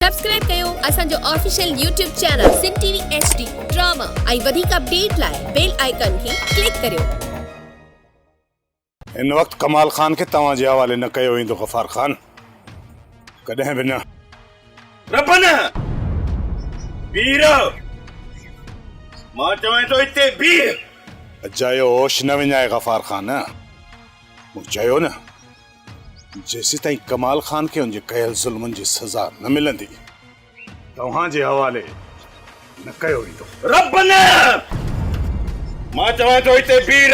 Subscribe कयो असांजो official YouTube channel सिन TV HD drama ऐं वधीक अपडेट लाइ बेल आइकन खे क्लिक करियो। इन वक्त कमाल खान के तव्हां जे हवाले न कयो वेंदो गफ़ार खान, कॾहिं बि न। रबन बीर मां चवां तो इते बीर। अजायो होश न विञाए गफ़ार खान, मूं चयो न जेसी ताईं कमाल खान के उनजे कयल ज़ुल्मनि जी सज़ा न मिलंदी तव्हां जे हवाले न कयो वेंदो। रबन मां चवां तो इते बीर।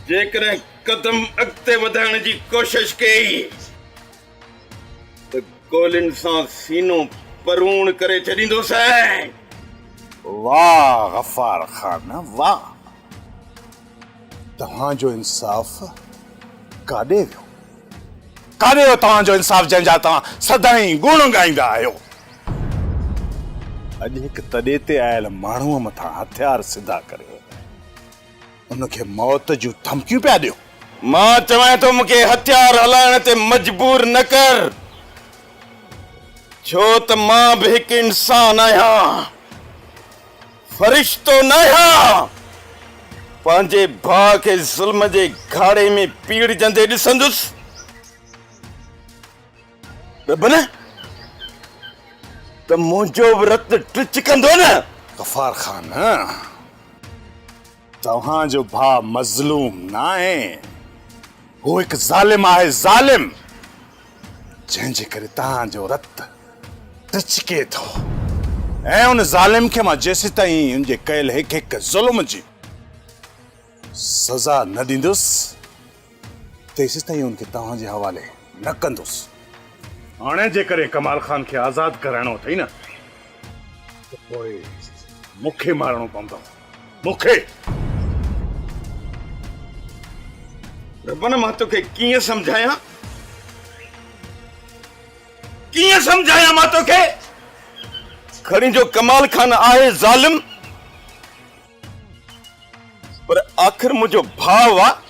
जेकॾहिं कदम अॻिते वधाइण जी कोशिश कई त गोलियुनि सां सीनो परूण करे छॾींदोसीं। वाह गफ़ार खान वाह, तव्हांजो इंसाफ़ काॾे वियो? काॾे वियो तव्हांजो इंसाफ़ जंहिंजा तव्हां सदाईं गुण ॻाईंदा आहियो? अॼु हिकु तॾे ते आयल माण्हूअ मथां हथियार सिधा करे उनखे मौत जूं धमकियूं पिया ॾियो। मां चवां तो मूंखे हथियार हलाइण ते मजबूर न कर, छो त मां बि हिकु इंसान आहियां, फरिश्तो न आहियां। पंहिंजे भाउ खे ज़ुल्म जे घाड़े में पीड़जंदे ॾिसंदुसि। रबन त मुंहिंजो बि रत टिच कंदो न। गफ़ार खान तव्हांजो भाउ मज़लूम न आहे, हू हिकु ज़ालिम आहे, ज़ालिम, जंहिंजे करे तव्हांजो रत टिचके थो। ऐं उन ज़ालिम खे मां जेसि ताईं उनजे कयल हिकु हिकु ज़ुल्म जी सज़ा न ॾींदुसि तेसि ताईं उनखे तव्हांजे हवाले न कंदुसि। हाणे जेकॾहिं कमाल खान खे आज़ादु कराइणो अथई न त पोइ मूंखे मारणो पवंदो, मूंखे। रबन मां तोखे कीअं समझायां, कीअं समझायां मां तोखे? खणी जो कमाल खान आहे ज़ालिम, पर आखिर मुंहिंजो भाउ आहे।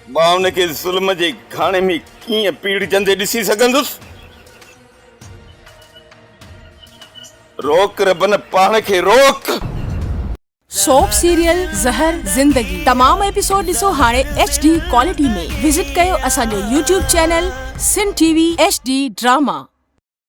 मां उनखे ज़ुल्म जे घाणे में कीअं पीड़जंदे ॾिसी सघंदुसि? रोक रबन, पाण खे रोक। सोप सीरियल ज़हर ज़िंदगी तमाम एपिसोड ॾिसो हाणे HD क्वालिटी में। विजिट कयो असांजो YouTube चैनल सिन टीवी HD ड्रामा।